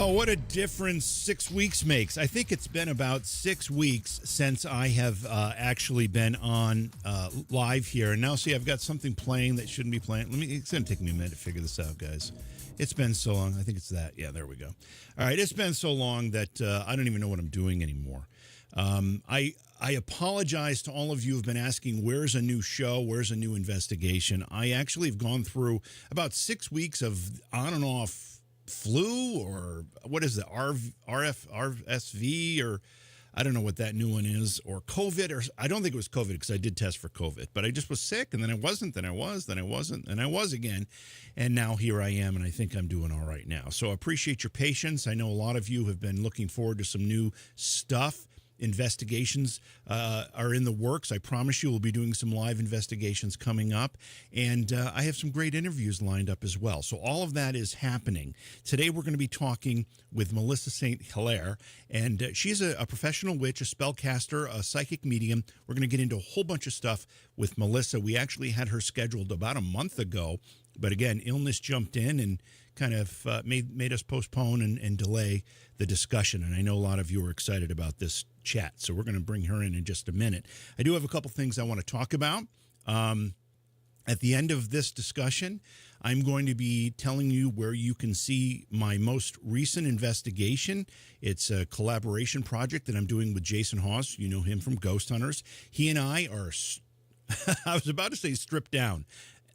Oh, what a difference 6 weeks makes. I think it's been about 6 weeks since I have actually been on live here. And now, see, I've got something playing that shouldn't be playing. It's going to take me a minute to figure this out, guys. It's been so long. I think it's that. Yeah, there we go. All right, it's been so long that I don't even know what I'm doing anymore. I apologize to all of you who have been asking, where's a new show? Where's a new investigation? I actually have gone through about 6 weeks of on and off flu, or what is the RSV, or I don't know what that new one is, or COVID, or I don't think it was COVID because I did test for COVID, but I just was sick, and then I wasn't, then I was, then I wasn't, and I was again, and now here I am, and I think I'm doing all right now. So I appreciate your patience. I know a lot of you have been looking forward to some new stuff. Investigations are in the works. I promise you we'll be doing some live investigations coming up. And I have some great interviews lined up as well. So all of that is happening. Today we're going to be talking with Melissa St. Hilaire. And she's a professional witch, a spellcaster, a psychic medium. We're going to get into a whole bunch of stuff with Melissa. We actually had her scheduled about a month ago. But again, illness jumped in and kind of made us postpone and delay the discussion. And I know a lot of you are excited about this chat. So we're going to bring her in just a minute. I do have a couple things I want to talk about. At the end of this discussion, I'm going to be telling you where you can see my most recent investigation. It's a collaboration project that I'm doing with Jason Hawes. You know him from Ghost Hunters. He and I are, I was about to say stripped down.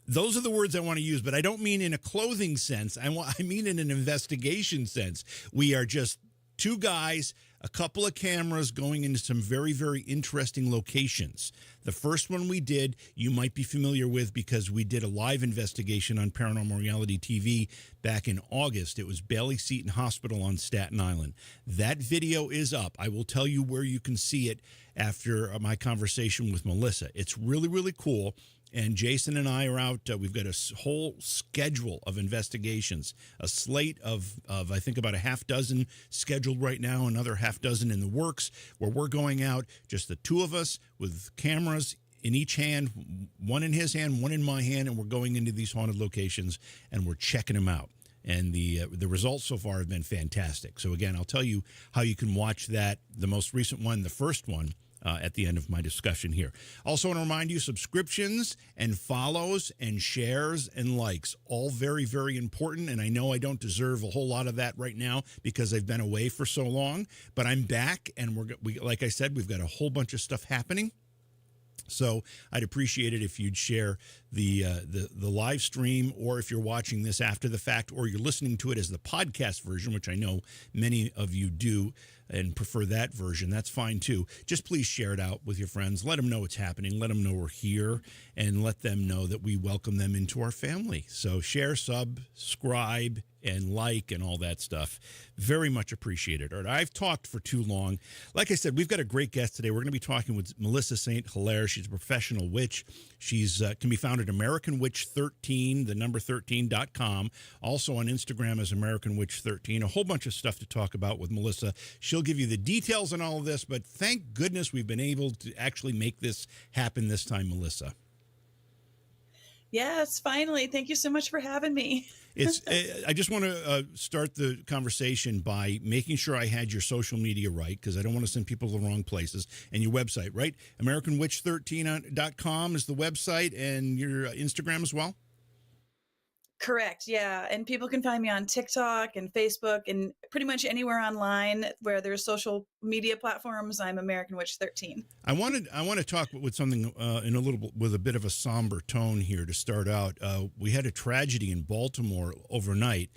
Those are the words I want to use, but I don't mean in a clothing sense. I mean in an investigation sense. We are just two guys, a couple of cameras going into some very, very interesting locations. The first one we did, you might be familiar with because we did a live investigation on Paranormal Reality TV back in August. It was Bailey Seton Hospital on Staten Island. That video is up. I will tell you where you can see it after my conversation with Melissa. It's really, really cool. And Jason and I are out. We've got a whole schedule of investigations, a slate of I think about a half dozen scheduled right now, another half dozen in the works, where we're going out, just the two of us with cameras in each hand, one in his hand, one in my hand, and we're going into these haunted locations and we're checking them out. And the results so far have been fantastic. So again, I'll tell you how you can watch that, the most recent one, the first one, at the end of my discussion here. Also want to remind you, subscriptions and follows and shares and likes, all very, very important. And I know I don't deserve a whole lot of that right now because I've been away for so long, but I'm back, and we like I said, we've got a whole bunch of stuff happening. So I'd appreciate it if you'd share the live stream, or if you're watching this after the fact, or you're listening to it as the podcast version, which I know many of you do and prefer that version. That's fine too. Just please share it out with your friends. Let them know what's happening. Let them know we're here, and let them know that we welcome them into our family. So share, subscribe, and like, and all that stuff. Very much appreciated. All right, I've talked for too long. Like I said, we've got a great guest today. We're going to be talking with Melissa St. Hilaire. She's a professional witch. She's can be found at American Witch 13, the number 13.com. Also on Instagram as American Witch 13. A whole bunch of stuff to talk about with Melissa. She'll give you the details on all of this, but thank goodness we've been able to actually make this happen this time, Melissa. Yes, finally. Thank you so much for having me. I just want to start the conversation by making sure I had your social media right, because I don't want to send people to the wrong places. And your website, right? AmericanWitch13.com is the website, and your Instagram as well? Correct. Yeah. And people can find me on TikTok and Facebook and pretty much anywhere online where there's social media platforms. I'm American Witch 13. I want to talk with something with a bit of a somber tone here to start out. We had a tragedy in Baltimore overnight.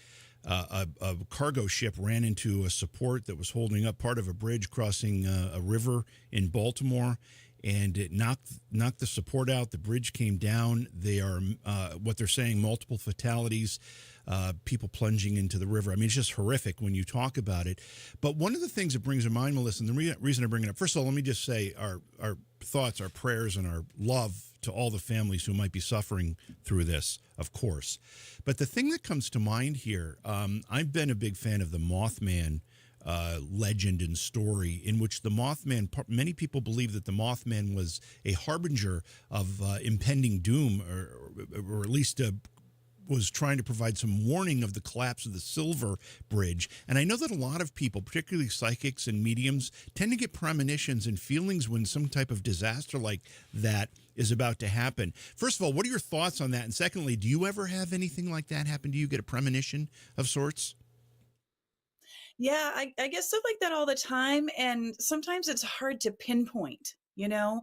A cargo ship ran into a support that was holding up part of a bridge crossing a river in Baltimore, and it knocked the support out. The bridge came down. They are, what they're saying, multiple fatalities, people plunging into the river. I mean, it's just horrific when you talk about it. But one of the things that brings to mind, Melissa, and the reason I bring it up, first of all, let me just say our thoughts, our prayers, and our love to all the families who might be suffering through this, of course. But the thing that comes to mind here, I've been a big fan of the Mothman legend and story, in which the Mothman, many people believe that the Mothman was a harbinger of impending doom, or at least was trying to provide some warning of the collapse of the Silver Bridge. And I know that a lot of people, particularly psychics and mediums, tend to get premonitions and feelings when some type of disaster like that is about to happen. First of all, what are your thoughts on that? And secondly, do you ever have anything like that happen to you? Get a premonition of sorts? Yeah, I get stuff like that all the time. And sometimes it's hard to pinpoint, you know?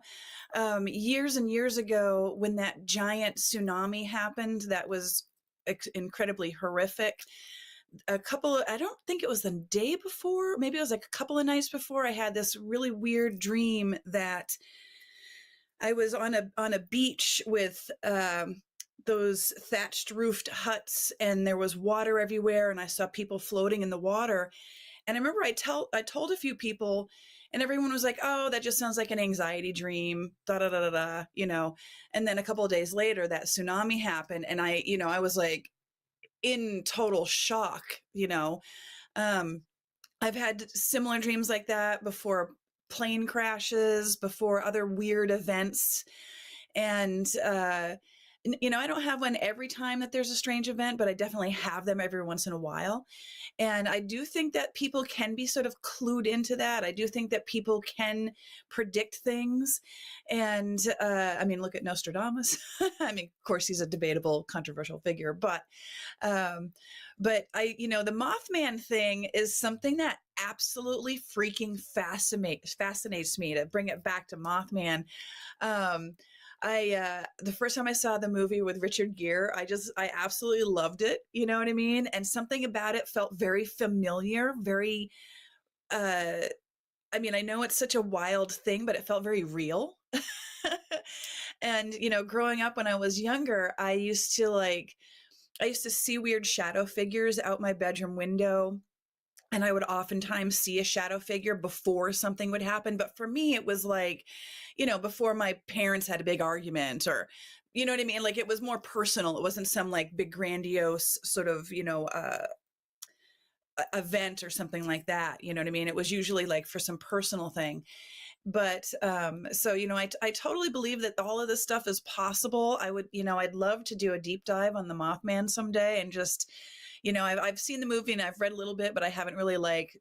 Years and years ago, when that giant tsunami happened, that was incredibly horrific. I don't think it was the day before, maybe it was like a couple of nights before, I had this really weird dream that I was on a beach with those thatched roofed huts, and there was water everywhere, and I saw people floating in the water. And I remember I told a few people, and everyone was like, "Oh, that just sounds like an anxiety dream." Da da da da da. And then a couple of days later, that tsunami happened, and I was like in total shock. Um, I've had similar dreams like that before, plane crashes, before other weird events. And I don't have one every time that there's a strange event, but I definitely have them every once in a while. And I do think that people can be sort of clued into that. I do think that people can predict things. And I mean, look at Nostradamus. I mean, of course, he's a debatable, controversial figure, um, but the Mothman thing is something that absolutely freaking fascinates me. To bring it back to Mothman, the first time I saw the movie with Richard Gere, I absolutely loved it. You know what I mean? And something about it felt very familiar, very, uh, I mean, I know it's such a wild thing, but it felt very real. And, growing up when I was younger, I used to see weird shadow figures out my bedroom window. And I would oftentimes see a shadow figure before something would happen. But for me, it was like, before my parents had a big argument, or, you know what I mean? Like, it was more personal. It wasn't some like big grandiose sort of, event or something like that. You know what I mean? It was usually like for some personal thing. But so, I totally believe that all of this stuff is possible. I'd love to do a deep dive on the Mothman someday, and just, I've seen the movie and I've read a little bit, but I haven't really like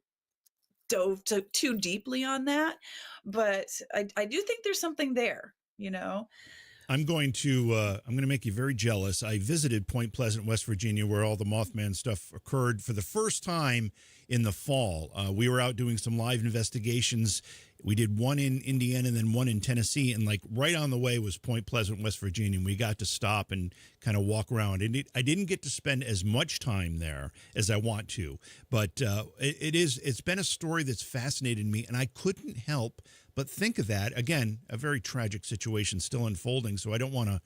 dove too deeply on that. But I do think there's something there. I'm going to make you very jealous. I visited Point Pleasant, West Virginia, where all the Mothman stuff occurred for the first time in the fall. We were out doing some live investigations. We did one in Indiana and then one in Tennessee, and like right on the way was Point Pleasant, West Virginia. And we got to stop and kind of walk around. And I didn't get to spend as much time there as I want to, but it's been a story that's fascinated me, and I couldn't help but think of that. Again, a very tragic situation still unfolding. So I don't want to,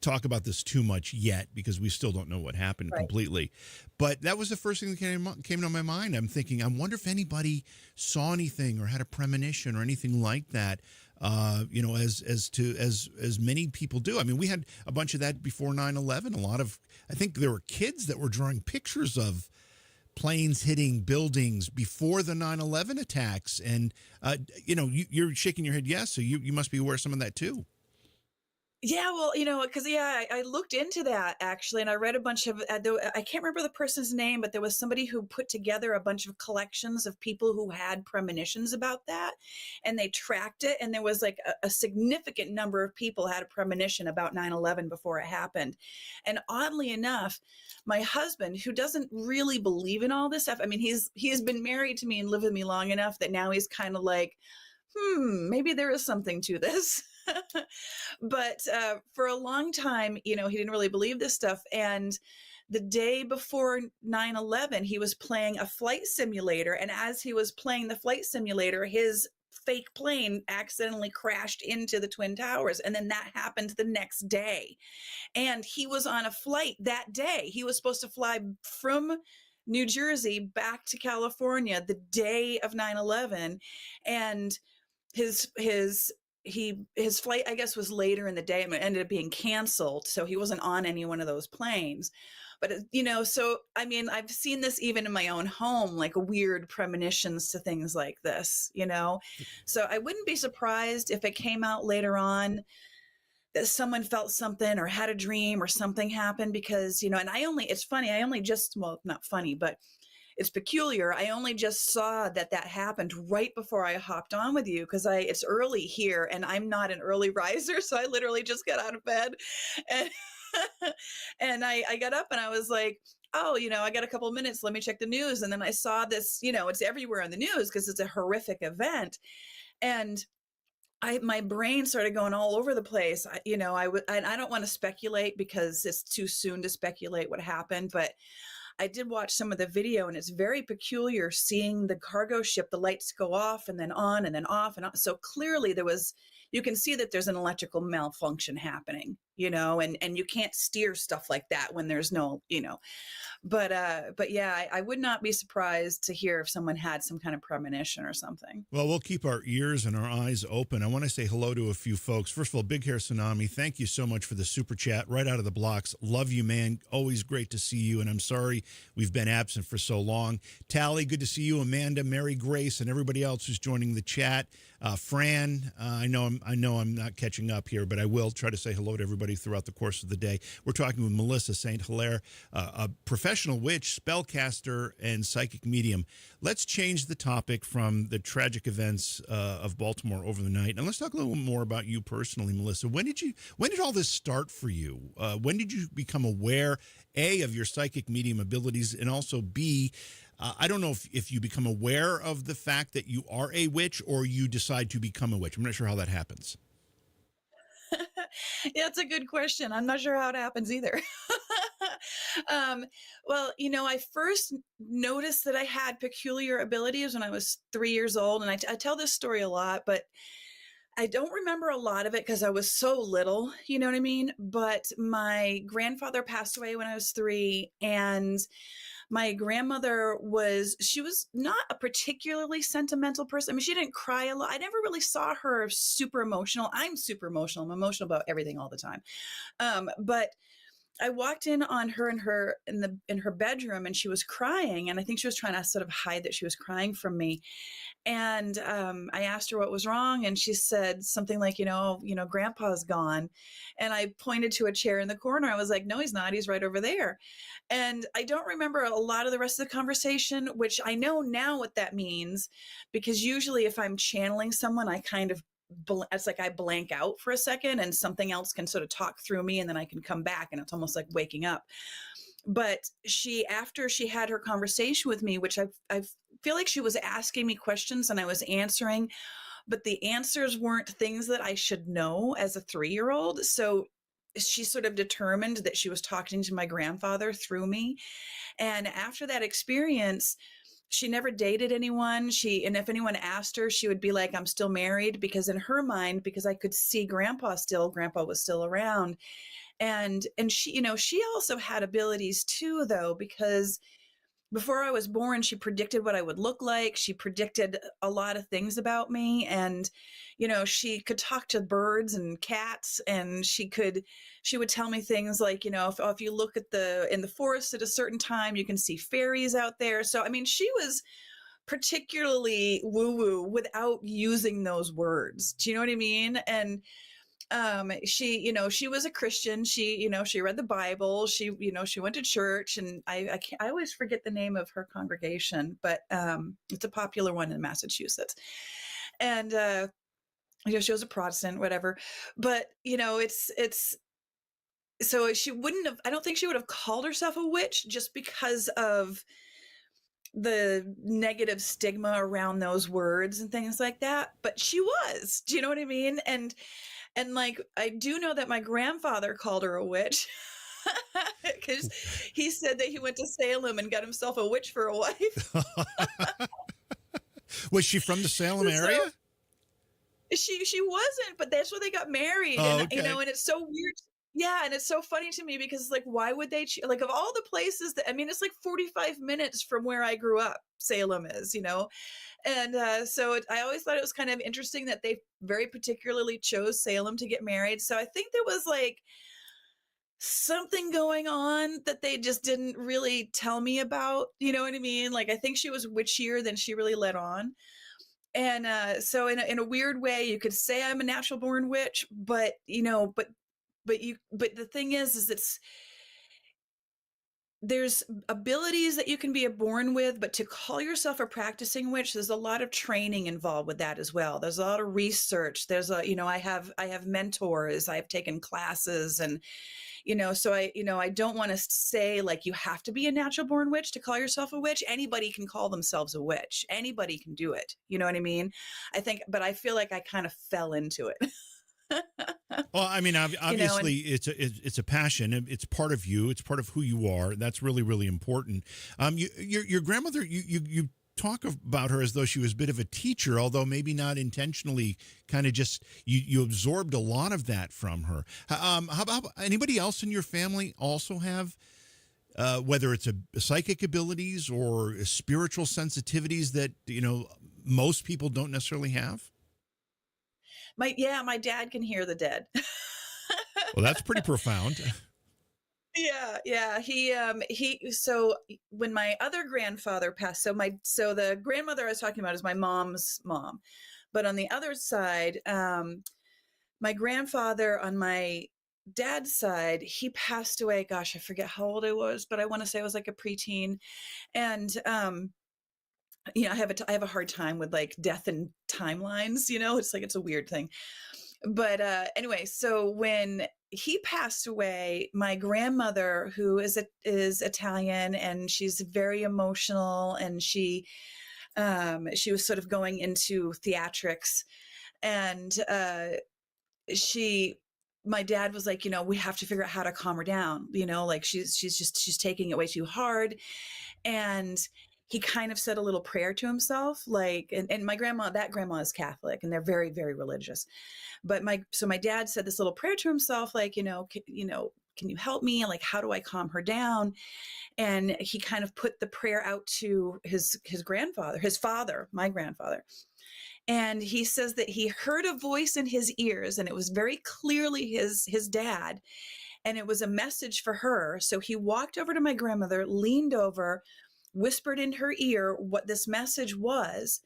talk about this too much yet, because we still don't know what happened completely. But that was the first thing that came to my mind. I'm thinking, I wonder if anybody saw anything or had a premonition or anything like that. As many people do. I mean, we had a bunch of that before 9/11. I think there were kids that were drawing pictures of planes hitting buildings before the 9/11 attacks. And, you're shaking your head yes, so you must be aware of some of that too. Yeah, well, because I looked into that actually, and I read a bunch of. I can't remember the person's name, but there was somebody who put together a bunch of collections of people who had premonitions about that, and they tracked it, and there was like a significant number of people had a premonition about 9/11 before it happened. And oddly enough, my husband, who doesn't really believe in all this stuff, I mean, he has been married to me and lived with me long enough that now he's kind of like, maybe there is something to this. But for a long time, he didn't really believe this stuff. And the day before 9/11, he was playing a flight simulator. And as he was playing the flight simulator, his fake plane accidentally crashed into the Twin Towers. And then that happened the next day. And he was on a flight that day. He was supposed to fly from New Jersey back to California the day of 9/11. And his flight, I guess, was later in the day and it ended up being canceled. So he wasn't on any one of those planes. But, so, I mean, I've seen this even in my own home, like weird premonitions to things like this. So I wouldn't be surprised if it came out later on that someone felt something or had a dream or something happened because, and it's funny, I only just, well, not funny, but it's peculiar. I only just saw that happened right before I hopped on with you because it's early here and I'm not an early riser. So I literally just got out of bed and, and I got up and I was like, oh, I got a couple of minutes. Let me check the news. And then I saw this, it's everywhere on the news because it's a horrific event. And my brain started going all over the place. I don't want to speculate because it's too soon to speculate what happened, but I did watch some of the video and it's very peculiar seeing the cargo ship, the lights go off and then on and then off and on. So clearly you can see that there's an electrical malfunction happening, and you can't steer stuff like that when there's no, but yeah, I would not be surprised to hear if someone had some kind of premonition or something. Well, we'll keep our ears and our eyes open. I want to say hello to a few folks. First of all, Big Hair Tsunami, thank you so much for the super chat right out of the blocks. Love you, man. Always great to see you, and I'm sorry we've been absent for so long. Tally, good to see you. Amanda, Mary Grace, and everybody else who's joining the chat. Fran, I know I'm not catching up here, but I will try to say hello to everybody throughout the course of the day. We're talking with Melissa St. Hilaire, a professional witch, spellcaster, and psychic medium. Let's change the topic from the tragic events of Baltimore over the night, and let's talk a little more about you personally, Melissa. When did all this start for you? When did you become aware, A, of your psychic medium abilities, and also B, I don't know if you become aware of the fact that you are a witch or you decide to become a witch. I'm not sure how that happens. Yeah, it's a good question. I'm not sure how it happens either. Well, I first noticed that I had peculiar abilities when I was 3 years old. And I tell this story a lot, but I don't remember a lot of it because I was so little, you know what I mean? But my grandfather passed away when I was 3, and my grandmother she was not a particularly sentimental person. I mean, she didn't cry a lot. I never really saw her super emotional. I'm super emotional. I'm emotional about everything all the time. But I walked in on her in her bedroom and she was crying. And I think she was trying to sort of hide that she was crying from me. And I asked her what was wrong. And she said something like, Grandpa's gone. And I pointed to a chair in the corner. I was like, no, he's not. He's right over there. And I don't remember a lot of the rest of the conversation, which I know now what that means, because usually if I'm channeling someone, I kind of it's like I blank out for a second and something else can sort of talk through me and then I can come back and it's almost like waking up. But after she had her conversation with me, which I feel like she was asking me questions and I was answering, but the answers weren't things that I should know as a 3-year-old. So she sort of determined that she was talking to my grandfather through me. And after that experience, she never dated anyone. And if anyone asked her, she would be like, I'm still married, because in her mind, because I could see grandpa was still around. And she, she also had abilities too, though, because before I was born, she predicted what I would look like. She predicted a lot of things about me. And, she could talk to birds and cats, and she would tell me things like, if you look in the forest at a certain time, you can see fairies out there. So, I mean, she was particularly woo-woo without using those words. Do you know what I mean? And she was a Christian. She read the Bible. She went to church, and I always forget the name of her congregation, but it's a popular one in Massachusetts. And she was a Protestant, whatever. But it's so she wouldn't have. I don't think she would have called herself a witch just because of the negative stigma around those words and things like that. But she was. Do you know what I mean? And like, I do know that my grandfather called her a witch because he said that he went to Salem and got himself a witch for a wife. Was she from the Salem area? She wasn't, but that's where they got married. Oh, and, okay. And it's so weird. Yeah. And it's so funny to me because, like, why would they, like, of all the places it's like 45 minutes from where I grew up, Salem is, And so I always thought it was kind of interesting that they very particularly chose Salem to get married. So I think there was like something going on that they just didn't really tell me about. You know what I mean? Like, I think she was witchier than she really let on. And so in a weird way, you could say I'm a natural born witch, but but the thing is there's abilities that you can be born with, but to call yourself a practicing witch, there's a lot of training involved with that as well. There's a lot of research. There's I have mentors, I've taken classes, and, so I don't want to say like you have to be a natural born witch to call yourself a witch. Anybody can call themselves a witch. Anybody can do it. You know what I mean? But I feel like I kind of fell into it. Well, I mean, And obviously, it's a passion. It's part of you. It's part of who you are. That's really, really important. Your grandmother, you talk about her as though she was a bit of a teacher, although maybe not intentionally. Kind of just you absorbed a lot of that from her. How about anybody else in your family also have? Whether it's a psychic abilities or spiritual sensitivities that most people don't necessarily have. my dad can hear the dead. Well, that's pretty profound. Yeah. So when my other grandfather passed, so the grandmother I was talking about is my mom's mom, but on the other side, my grandfather on my dad's side, he passed away. Gosh, I forget how old I was, but I want to say I was like a preteen, and I have a hard time with like death and timelines. It's like it's a weird thing. But anyway, so when he passed away, my grandmother, who is Italian, and she's very emotional, and she was sort of going into theatrics, and my dad was like, we have to figure out how to calm her down, like she's taking it way too hard. And he kind of said a little prayer to himself, like, and that grandma is Catholic, and they're very, very religious. But my dad said this little prayer to himself, like, can you help me? Like, how do I calm her down? And he kind of put the prayer out to his grandfather, his father, my grandfather. And he says that he heard a voice in his ears, and it was very clearly his dad. And it was a message for her. So he walked over to my grandmother, leaned over, whispered in her ear what this message was.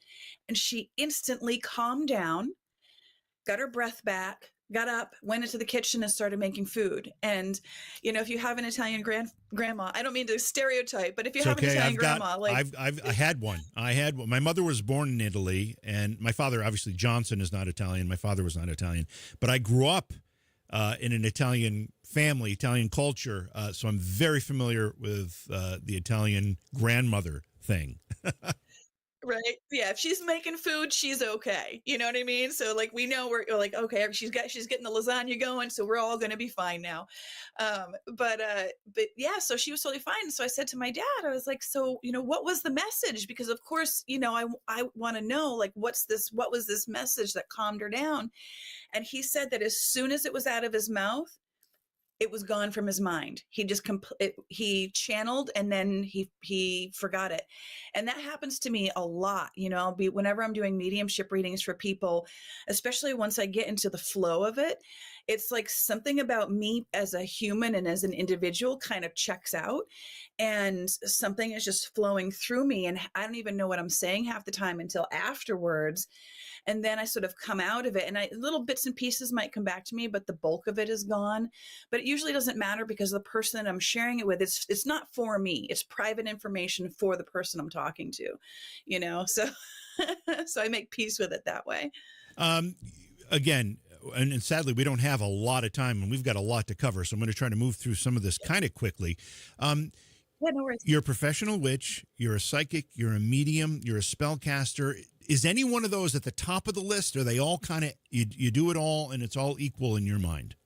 And she instantly calmed down, got her breath back, got up, went into the kitchen and started making food. And, if you have an Italian grandma, I don't mean to stereotype, but if you It's have an okay. Italian grandma, like I had one. My mother was born in Italy, and my father, obviously, Johnson is not Italian. My father was not Italian, but I grew up in an Italian family, Italian culture. So I'm very familiar with the Italian grandmother thing. right. Yeah. If she's making food, she's okay. You know what I mean? So like, we know we're like, okay, she's getting the lasagna going. So we're all going to be fine now. But yeah, so she was totally fine. So I said to my dad, I was like, so, what was the message? Because of course, I want to know, like, what was this message that calmed her down? And he said that as soon as it was out of his mouth, it was gone from his mind. He just he channeled, and then he forgot it. And that happens to me a lot. Whenever I'm doing mediumship readings for people, especially once I get into the flow of it, it's like something about me as a human and as an individual kind of checks out, and something is just flowing through me. And I don't even know what I'm saying half the time until afterwards. And then I sort of come out of it, and little bits and pieces might come back to me, but the bulk of it is gone. But it usually doesn't matter, because the person that I'm sharing it with, it's not for me. It's private information for the person I'm talking to, so, so I make peace with it that way. Again, and sadly, we don't have a lot of time, and we've got a lot to cover. So I'm going to try to move through some of this kind of quickly. Yeah, no worries. You're a professional witch. You're a psychic. You're a medium. You're a spellcaster. Is any one of those at the top of the list? Are they all kind of, you do it all and it's all equal in your mind?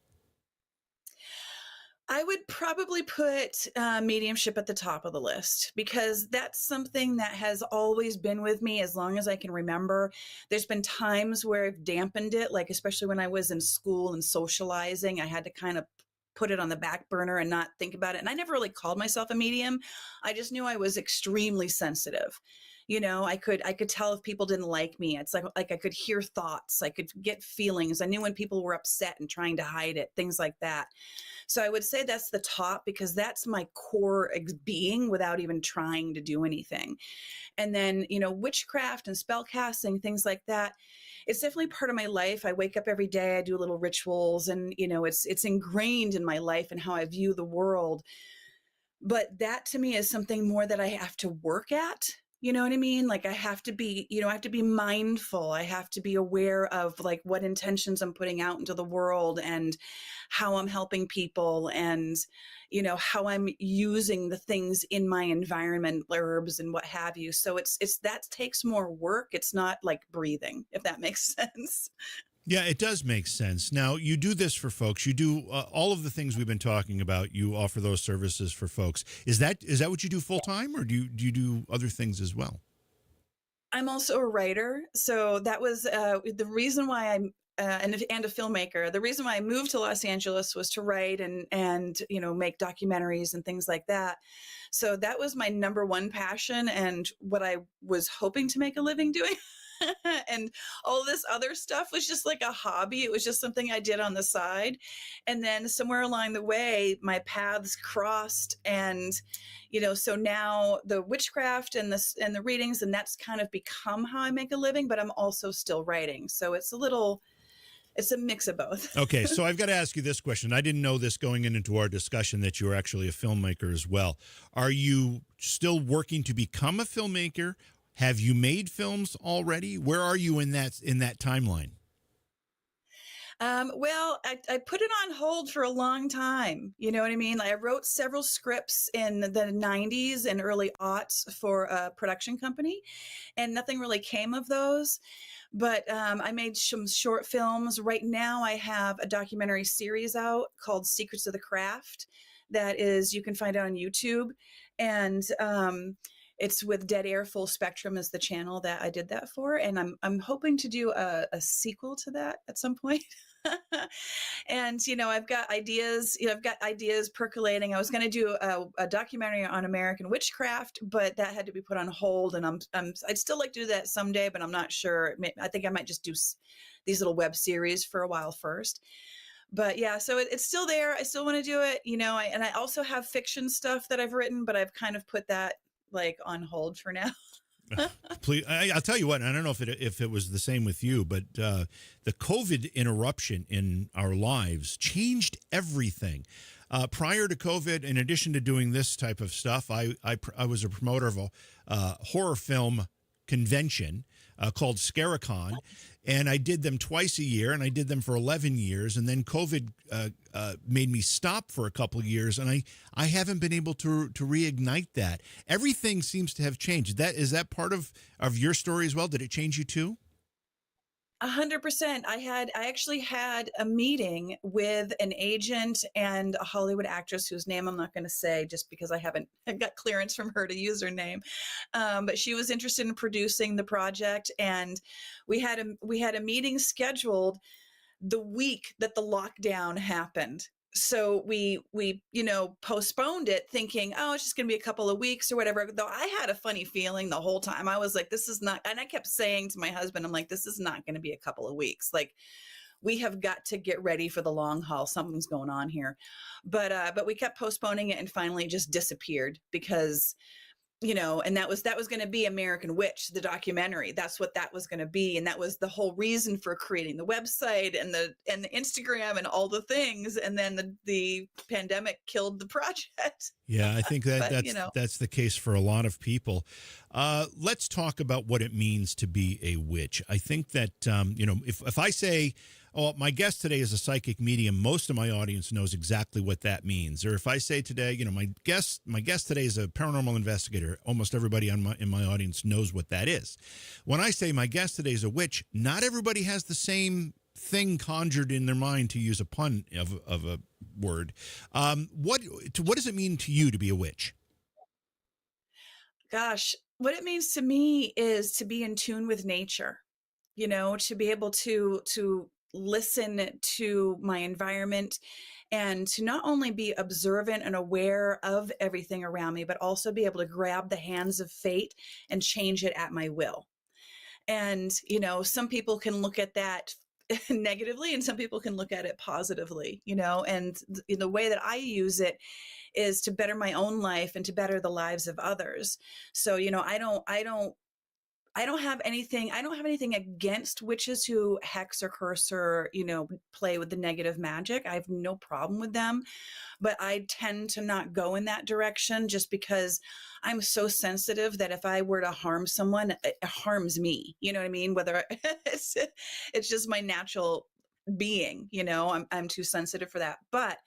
I would probably put mediumship at the top of the list, because that's something that has always been with me as long as I can remember. There's been times where I've dampened it, like especially when I was in school and socializing, I had to kind of put it on the back burner and not think about it. And I never really called myself a medium. I just knew I was extremely sensitive. I could tell if people didn't like me. It's like I could hear thoughts. I could get feelings. I knew when people were upset and trying to hide it, things like that. So I would say that's the top, because that's my core being without even trying to do anything. And then, witchcraft and spell casting, things like that. it's definitely part of my life. I wake up every day, I do little rituals, and it's ingrained in my life and how I view the world. But that to me is something more that I have to work at. You know what I mean? Like I have to be, I have to be mindful. I have to be aware of like what intentions I'm putting out into the world and how I'm helping people and, how I'm using the things in my environment, herbs and what have you. So it's that takes more work. It's not like breathing, if that makes sense. Yeah, it does make sense. Now, you do this for folks. You do all of the things we've been talking about. You offer those services for folks. Is that what you do full time, or do you do other things as well? I'm also a writer, so that was the reason why I'm and a filmmaker. The reason why I moved to Los Angeles was to write and make documentaries and things like that. So that was my number one passion and what I was hoping to make a living doing. And all this other stuff was just like a hobby. It was just something I did on the side. And then somewhere along the way, my paths crossed. And, so now the witchcraft and the readings, and that's kind of become how I make a living, but I'm also still writing. So it's a mix of both. Okay, so I've got to ask you this question. I didn't know this going into our discussion that you were actually a filmmaker as well. Are you still working to become a filmmaker? Have you made films already? Where are you in that timeline? Well, I put it on hold for a long time. You know what I mean? I wrote several scripts in the 90s and early aughts for a production company, and nothing really came of those. But I made some short films. Right now, I have a documentary series out called Secrets of the Craft that you can find out on YouTube. And it's with Dead Air Full Spectrum is the channel that I did that for. And I'm hoping to do a sequel to that at some point. And, I've got ideas, percolating. I was going to do a documentary on American witchcraft, but that had to be put on hold. And I'd still like to do that someday, but I'm not sure. I think I might just do these little web series for a while first. But yeah, so it's still there. I still want to do it, and I also have fiction stuff that I've written, but I've kind of put that like on hold for now. Please, I'll tell you what. I don't know if it was the same with you, but the COVID interruption in our lives changed everything. Prior to COVID, in addition to doing this type of stuff, I was a promoter of a horror film convention called Scaricon, and I did them twice a year, and I did them for 11 years, and then COVID made me stop for a couple of years, and I haven't been able to reignite that. Everything seems to have changed. Is that part of your story as well? Did it change you too? 100%. I actually had a meeting with an agent and a Hollywood actress whose name I'm not going to say just because I got clearance from her to use her name. But she was interested in producing the project, and we had a meeting scheduled the week that the lockdown happened. So we postponed it thinking, oh, it's just going to be a couple of weeks or whatever. Though I had a funny feeling the whole time. I was like, this is not, and I kept saying to my husband, I'm like, this is not going to be a couple of weeks. Like, we have got to get ready for the long haul. Something's going on here. But we kept postponing it, and finally it just disappeared because and that was going to be American Witch, the documentary. That's what that was going to be. And that was the whole reason for creating the website and the Instagram and all the things. And then the pandemic killed the project. Yeah, I think that's the case for a lot of people. Let's talk about what it means to be a witch. I think that, if I say, oh, my guest today is a psychic medium, most of my audience knows exactly what that means. Or if I say today, my guest today is a paranormal investigator, almost everybody in my audience knows what that is. When I say my guest today is a witch, not everybody has the same thing conjured in their mind, to use a pun of a word. What does it mean to you to be a witch? Gosh, what it means to me is to be in tune with nature, to be able to listen to my environment and to not only be observant and aware of everything around me, but also be able to grab the hands of fate and change it at my will. And, some people can look at that negatively and some people can look at it positively, and the way that I use it is to better my own life and to better the lives of others. So, I don't have anything against witches who hex or curse or, play with the negative magic. I have no problem with them, but I tend to not go in that direction just because I'm so sensitive that if I were to harm someone, it harms me. You know what I mean? Whether it's just my natural being, I'm too sensitive for that. But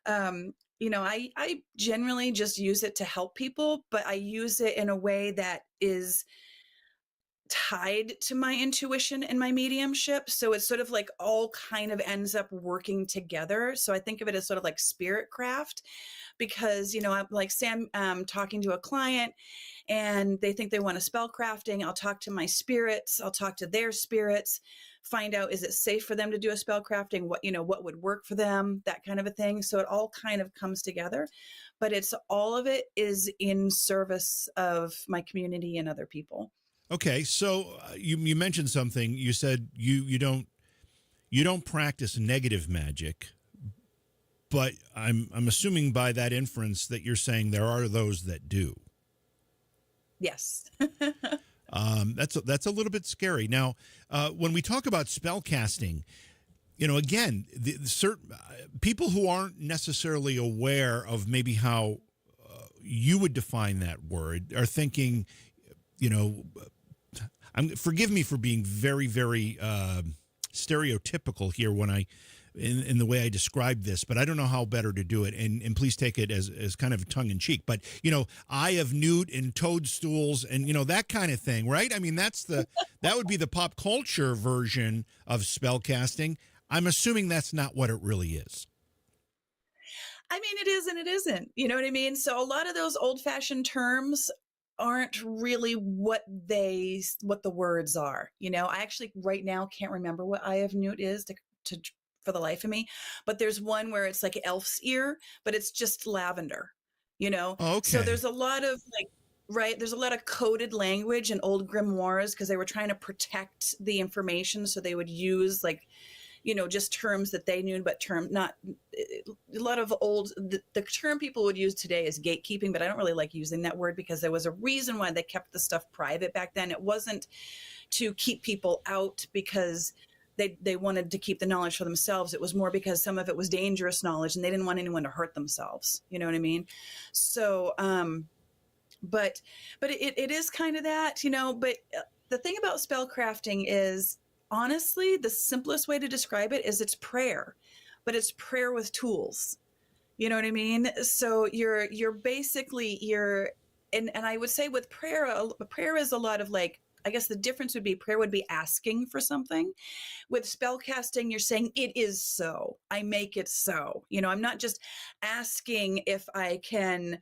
I generally just use it to help people, but I use it in a way that is tied to my intuition and my mediumship. So it's sort of like all kind of ends up working together. So I think of it as sort of like spirit craft because, I'm like, Sam, talking to a client and they think they want a spell crafting. I'll talk to my spirits. I'll talk to their spirits, find out, is it safe for them to do a spell crafting? What would work for them, that kind of a thing. So it all kind of comes together, but all of it is in service of my community and other people. Okay, so you mentioned something. You said you don't practice negative magic, but I'm assuming by that inference that you're saying there are those that do. Yes. That's a little bit scary. Now, when we talk about spell casting, again, certain people who aren't necessarily aware of maybe how you would define that word are thinking, forgive me for being very, very stereotypical here when in the way I describe this, but I don't know how better to do it. And please take it as kind of tongue in cheek. But, eye of newt and toadstools and, that kind of thing, right? I mean, that would be the pop culture version of spell casting. I'm assuming that's not what it really is. I mean, it is and it isn't. You know what I mean? So a lot of those old fashioned terms aren't really what the words are. I actually right now can't remember what eye of newt is to for the life of me, but there's one where it's like elf's ear, but it's just lavender, Okay. So there's a lot of right. There's a lot of coded language in old grimoires because they were trying to protect the information. So they would use just terms that they knew, but not a lot of the term people would use today is gatekeeping, but I don't really like using that word because there was a reason why they kept the stuff private back then. It wasn't to keep people out because they wanted to keep the knowledge for themselves. It was more because some of it was dangerous knowledge and they didn't want anyone to hurt themselves. You know what I mean? So, but it is kind of that, but the thing about spell crafting is, honestly, the simplest way to describe it is it's prayer, but it's prayer with tools. You know what I mean? So you're basically and I would say with prayer is a lot of I guess the difference would be prayer would be asking for something. With spell casting, you're saying it is so. I make it so. I'm not just asking if I can,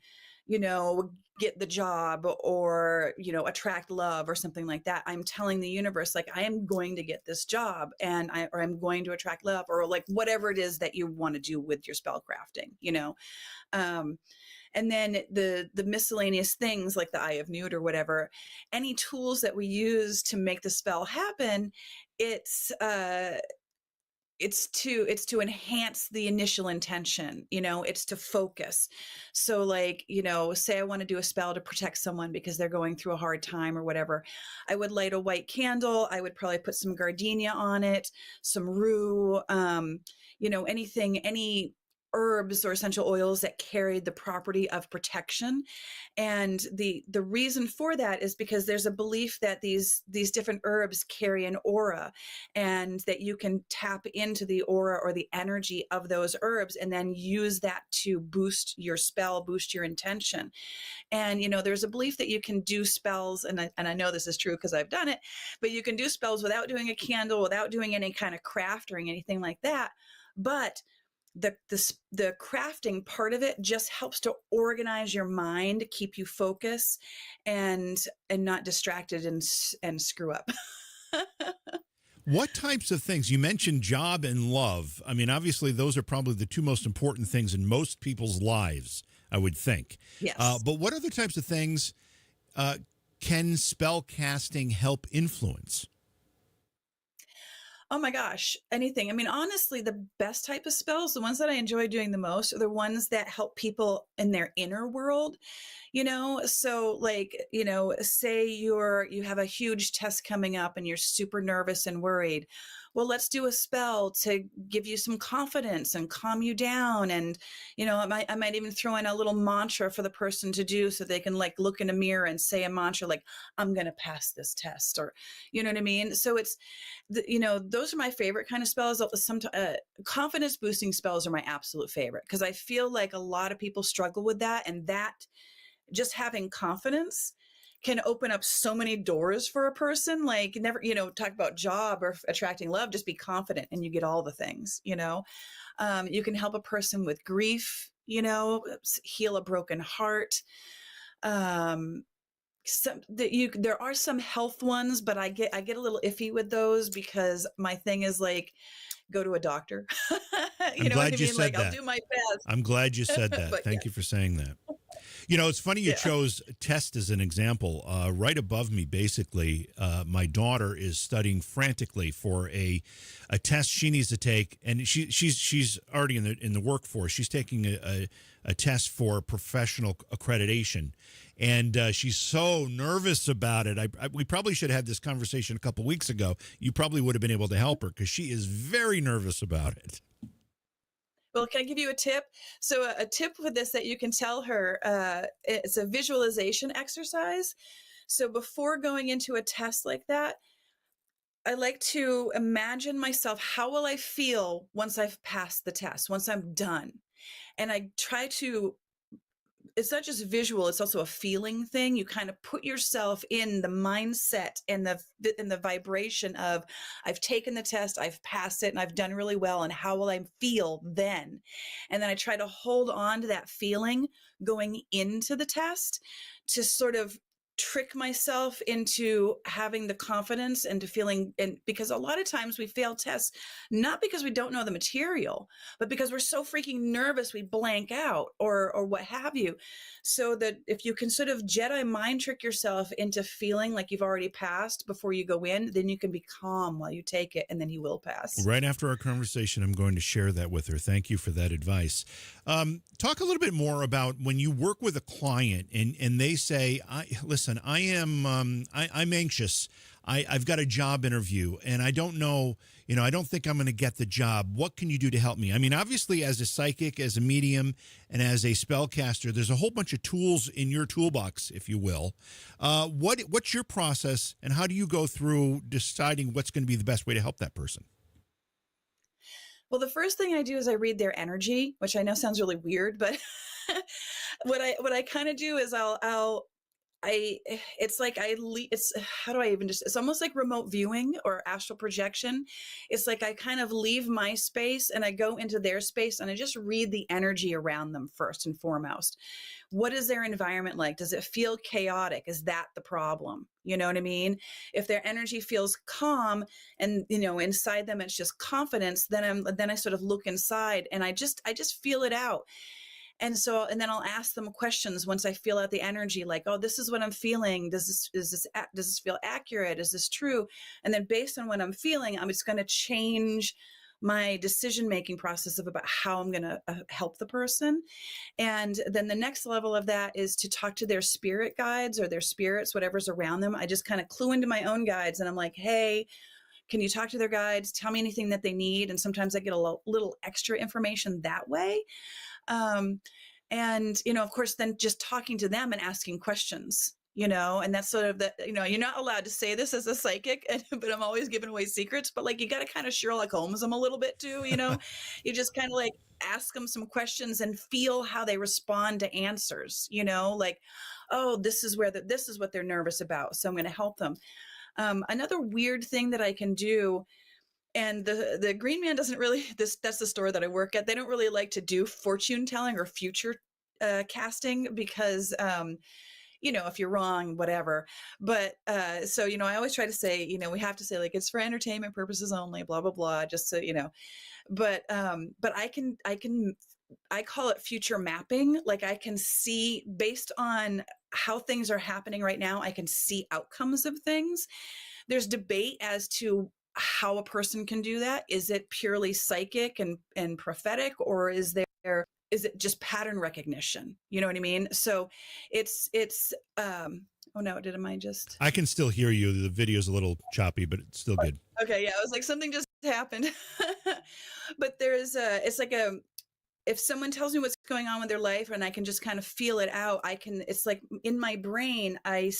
get the job or, attract love or something like that. I'm telling the universe, I am going to get this job or I'm going to attract love or whatever it is that you want to do with your spell crafting, and then the miscellaneous things like the eye of newt or whatever, any tools that we use to make the spell happen, it's to enhance the initial intention, it's to focus. So say I want to do a spell to protect someone because they're going through a hard time or whatever. I would light a white candle. I would probably put some gardenia on it, some rue, any herbs or essential oils that carried the property of protection. And the reason for that is because there's a belief that these different herbs carry an aura and that you can tap into the aura or the energy of those herbs and then use that to boost your spell, boost your intention. And, there's a belief that you can do spells, and I know this is true because I've done it, but you can do spells without doing a candle, without doing any kind of craft or anything like that. But the crafting part of it just helps to organize your mind, keep you focused and not distracted and screw up. What types of things? You mentioned job and love. I mean, obviously, those are probably the two most important things in most people's lives, I would think. Yes. But what other types of things can spell casting help influence? Oh my gosh, anything. I mean, honestly, the best type of spells, the ones that I enjoy doing the most, are the ones that help people in their inner world, you know? So like, you know, say you have a huge test coming up and you're super nervous and worried. Well, let's do a spell to give you some confidence and calm you down. And, you know, I might even throw in a little mantra for the person to do so they can like look in a mirror and say a mantra like, I'm going to pass this test, or, you know what I mean? So it's, you know, those are my favorite kind of spells. Confidence boosting spells are my absolute favorite because I feel like a lot of people struggle with that, and that just having confidence can open up so many doors for a person. Like, never, you know, talk about job or attracting love, just be confident and you get all the things, you know. You can help a person with grief, you know, heal a broken heart. Um, there are some health ones, but I get a little iffy with those because my thing is like, go to a doctor. I'm You know what I glad you mean? Like, said I'll that. do my I'm glad you said best. that. But yeah, Thank you for saying that. You know, it's funny you yeah. chose test as an example. Right above me, basically, my daughter is studying frantically for a test she needs to take, and she's already in the workforce. She's taking a test for professional accreditation, and she's so nervous about it. We probably should have had this conversation a couple weeks ago. You probably would have been able to help her because she is very nervous about it. Well, can I give you a tip? So a tip with this that you can tell her, it's a visualization exercise. So before going into a test like that, I like to imagine myself, how will I feel once I've passed the test, once I'm done? And I try to, it's not just visual, it's also a feeling thing. You kind of put yourself in the mindset and the vibration of, I've taken the test, I've passed it, and I've done really well, and how will I feel then? And then I try to hold on to that feeling going into the test to sort of trick myself into having the confidence and to feeling, and because a lot of times we fail tests not because we don't know the material, but because we're so freaking nervous we blank out, or what have you. So that if you can sort of Jedi mind trick yourself into feeling like you've already passed before you go in, then you can be calm while you take it, and then you will pass. Right after our conversation, I'm going to share that with her. Thank you for that advice. Talk a little bit more about when you work with a client and they say, listen, I'm anxious. I've got a job interview and I don't know, I don't think I'm going to get the job. What can you do to help me? I mean, obviously, as a psychic, as a medium, and as a spellcaster, there's a whole bunch of tools in your toolbox, if you will. What's your process, and how do you go through deciding what's going to be the best way to help that person? Well, the first thing I do is I read their energy, which I know sounds really weird, but what I kind of do is it's like it's, how do I even it's almost like remote viewing or astral projection. It's like I kind of leave my space and I go into their space and I just read the energy around them first and foremost. What is their environment like? Does it feel chaotic? Is that the problem? You know what I mean? If their energy feels calm and, inside them it's just confidence, then I sort of look inside and I just feel it out. And then I'll ask them questions once I feel out the energy, like, oh, this is what I'm feeling. Does this feel accurate? Is this true? And then based on what I'm feeling, I'm just going to change my decision-making process about how I'm going to help the person. And then the next level of that is to talk to their spirit guides or their spirits, whatever's around them. I just kind of clue into my own guides and I'm like, hey, can you talk to their guides? Tell me anything that they need. And sometimes I get a little extra information that way. Um, and, of course, then just talking to them and asking questions, and that's sort of you're not allowed to say this as a psychic, but I'm always giving away secrets, but like, you got to kind of Sherlock Holmes them a little bit too, you just kind of like ask them some questions and feel how they respond to answers, like, oh, this is what they're nervous about. So I'm going to help them. Another weird thing that I can do, and the Green Man doesn't really, that's the store that I work at. They don't really like to do fortune telling or future casting because, if you're wrong, whatever. But so, I always try to say, we have to say like, it's for entertainment purposes only, blah, blah, blah, just so, but I call it future mapping. Like I can see based on how things are happening right now, I can see outcomes of things. There's debate as to how a person can do that. Is it purely psychic and prophetic, or is it just pattern recognition? You know what I mean? So it's oh no, did I just I can still hear you. The video's a little choppy, but it's still good. okay, yeah, I was like something just happened. But there's a it's like a if someone tells me what's going on with their life and I can just kind of feel it out, it's like in my brain I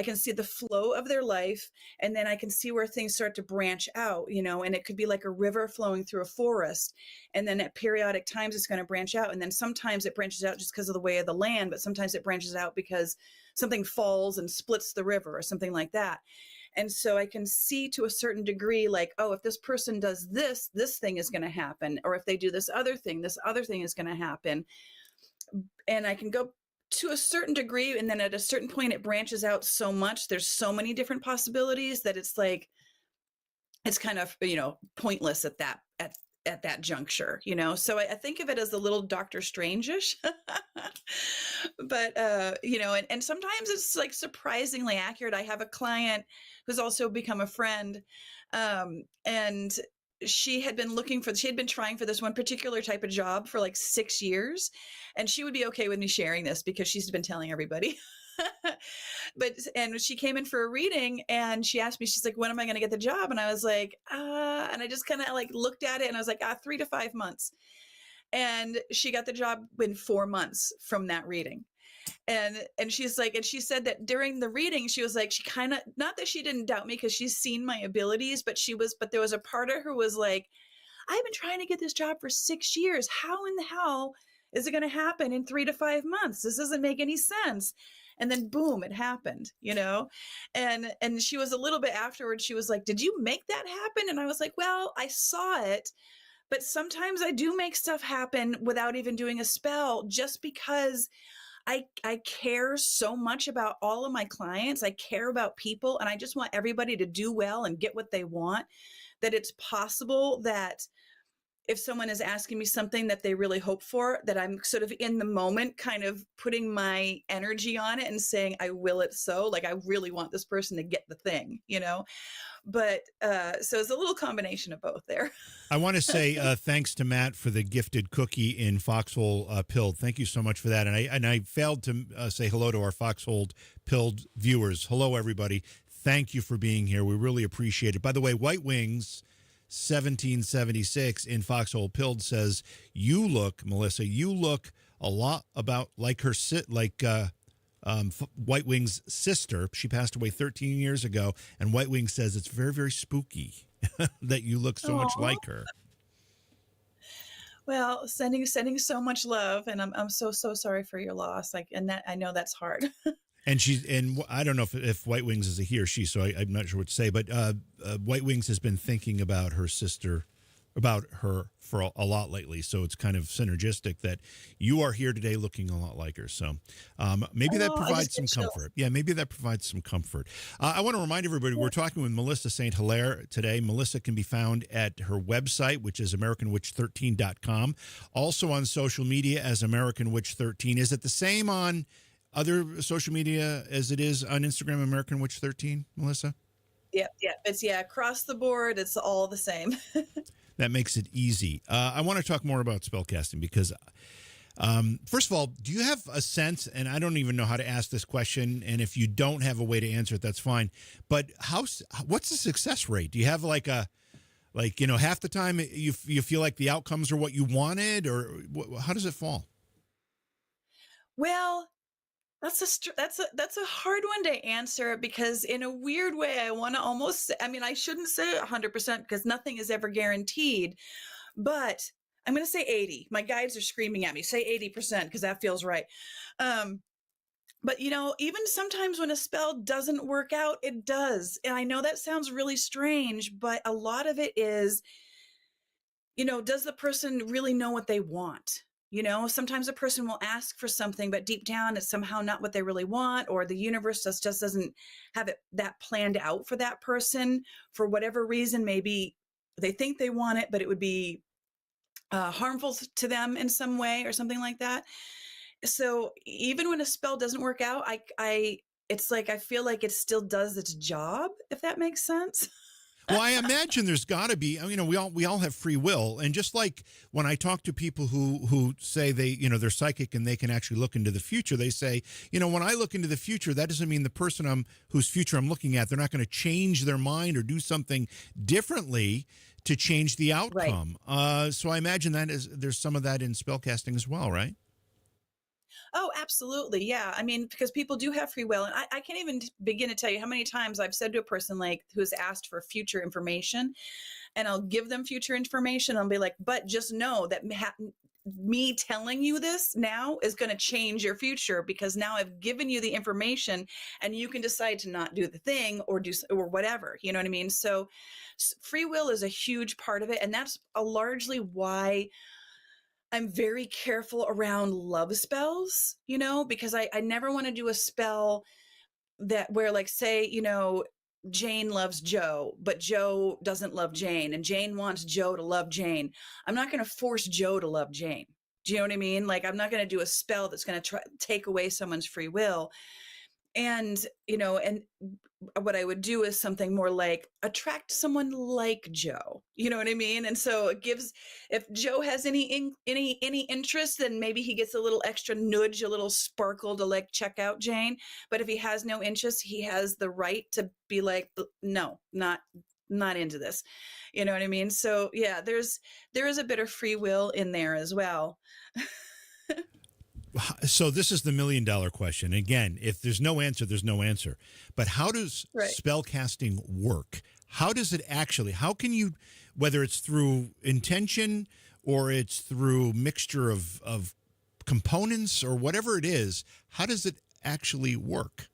can see the flow of their life, and then I can see where things start to branch out, and it could be like a river flowing through a forest. And then at periodic times it's going to branch out. And then sometimes it branches out just because of the way of the land, but sometimes it branches out because something falls and splits the river or something like that. And so I can see to a certain degree, like, oh, if this person does this, this thing is going to happen. Or if they do this other thing is going to happen. And I can go to a certain degree, and then at a certain point it branches out so much, there's so many different possibilities that it's like it's kind of pointless at that juncture, so I think of it as a little Doctor Strange-ish. But and sometimes it's like surprisingly accurate. I have a client who's also become a friend, and she had been trying for this one particular type of job for like 6 years, and she would be okay with me sharing this because she's been telling everybody. And she came in for a reading and she asked me, she's like, when am I going to get the job? And I was like, and I just kind of like looked at it and I was like, 3 to 5 months. And she got the job in 4 months from that reading. And she's like, and she said that during the reading, she was like, she kind of, not that she didn't doubt me because she's seen my abilities, but there was a part of her who was like, I've been trying to get this job for 6 years. How in the hell is it going to happen in 3 to 5 months? This doesn't make any sense. And then boom, it happened, and she was a little bit afterwards. She was like, did you make that happen? And I was like, well, I saw it, but sometimes I do make stuff happen without even doing a spell, just because I care so much about all of my clients. I care about people, and I just want everybody to do well and get what they want, that it's possible that if someone is asking me something that they really hope for, that I'm sort of in the moment kind of putting my energy on it and saying, I will it so. Like, I really want this person to get the thing, But so it's a little combination of both there. I want to say thanks to Matt for the gifted cookie in Foxhole Pilled. Thank you so much for that. And I failed to say hello to our Foxhole Pilled viewers. Hello, everybody. Thank you for being here. We really appreciate it. By the way, White Wings 1776 in Foxhole Pilled says, Melissa, you look a lot like her White Wing's sister. She passed away 13 years ago, and White Wing says it's very, very spooky that you look so much like her. Well, sending so much love, and I'm so sorry for your loss. And that I know that's hard. And I don't know if White Wings is a he or she, so I'm not sure what to say. But White Wings has been thinking about her for a lot lately. So it's kind of synergistic that you are here today looking a lot like her. So maybe that provides some comfort. Yeah, maybe that provides some comfort. I want to remind everybody, we're talking with Melissa St. Hilaire today. Melissa can be found at her website, which is AmericanWitch13.com. Also on social media as American Witch 13. Is it the same on other social media as it is on Instagram, American Witch 13, Melissa? Yeah. It's across the board. It's all the same. That makes it easy. I want to talk more about spellcasting because, first of all, do you have a sense, and I don't even know how to ask this question, and if you don't have a way to answer it, that's fine, but what's the success rate? Do you have half the time you feel like the outcomes are what you wanted, or how does it fall? Well, that's a hard one to answer, because in a weird way, I want to almost, I shouldn't say 100% because nothing is ever guaranteed, but I'm going to say 80. My guides are screaming at me, say 80% because that feels right. But even sometimes when a spell doesn't work out, it does. And I know that sounds really strange, but a lot of it is, does the person really know what they want? Sometimes a person will ask for something, but deep down it's somehow not what they really want, or the universe just doesn't have that planned out for that person for whatever reason. Maybe they think they want it, but it would be harmful to them in some way or something like that. So even when a spell doesn't work out, it's like I feel like it still does its job, if that makes sense. Well, I imagine there's got to be. We all have free will, and just like when I talk to people who say they're psychic and they can actually look into the future, they say, when I look into the future, that doesn't mean the person whose future I'm looking at, they're not going to change their mind or do something differently to change the Right. outcome. So I imagine there's some of that in spellcasting as well, right? Oh, absolutely. Yeah. I mean, because people do have free will. And I can't even begin to tell you how many times I've said to a person like who's asked for future information, and I'll give them future information. I'll be like, but just know that me telling you this now is going to change your future, because now I've given you the information and you can decide to not do the thing or do or whatever. You know what I mean? So free will is a huge part of it. And that's largely why I'm very careful around love spells, because I never want to do a spell that where, like, say, Jane loves Joe, but Joe doesn't love Jane, and Jane wants Joe to love Jane. I'm not going to force Joe to love Jane. Do you know what I mean? Like, I'm not going to do a spell that's going to take away someone's free will. And, and what I would do is something more like attract someone like Joe. You know what I mean? And so it gives, if Joe has any interest, then maybe he gets a little extra nudge, a little sparkle to like check out Jane. But if he has no interest, he has the right to be like, no, not into this. You know what I mean? So yeah, there is a bit of free will in there as well. So this is the $1 million question. Again, if there's no answer, there's no answer. But how does Right. spellcasting work? How does it actually, how can you, whether it's through intention or it's through mixture of components or whatever it is, how does it actually work?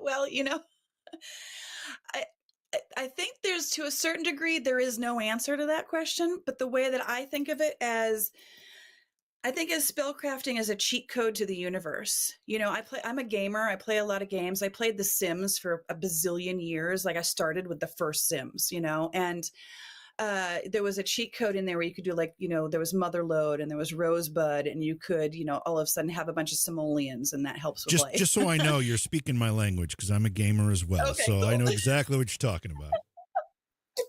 Well, I I think there's, to a certain degree, there is no answer to that question, but the way that I think of it as spellcrafting as a cheat code to the universe. I'm a gamer. I play a lot of games. I played The Sims for a bazillion years. Like, I started with the first Sims, and there was a cheat code in there where you could do, like, there was Motherlode and there was Rosebud, and you could, all of a sudden have a bunch of simoleons, and that helps with life. Just so I know, you're speaking my language because I'm a gamer as well. Okay, so cool. I know exactly what you're talking about.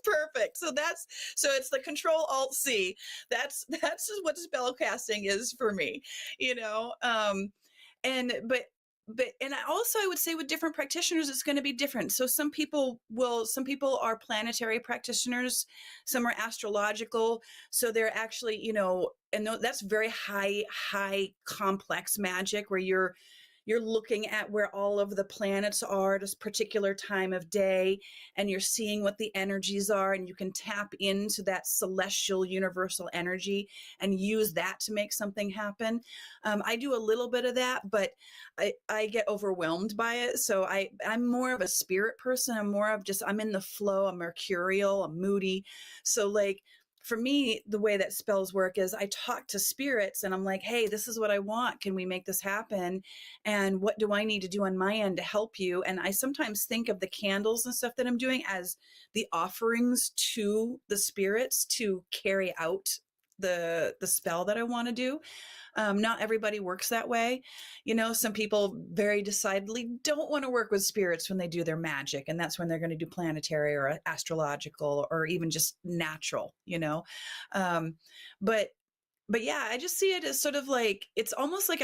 Perfect. So it's the Control Alt C. That's what spellcasting is for me, and and I would say with different practitioners it's going to be different. So some people are planetary practitioners, some are astrological, so they're actually, and that's very high complex magic where you're looking at where all of the planets are at a particular time of day, and you're seeing what the energies are, and you can tap into that celestial universal energy and use that to make something happen. I do a little bit of that, but I get overwhelmed by it. So I'm more of a spirit person. I'm in the flow. I'm mercurial. I'm moody. So, like, for me, the way that spells work is I talk to spirits and I'm like, hey, this is what I want. Can we make this happen? And what do I need to do on my end to help you? And I sometimes think of the candles and stuff that I'm doing as the offerings to the spirits to carry out the spell that I want to do. Not everybody works that way. Some people very decidedly don't want to work with spirits when they do their magic. And that's when they're going to do planetary or astrological or even just natural, Um, but, but yeah, I just see it as sort of like, it's almost like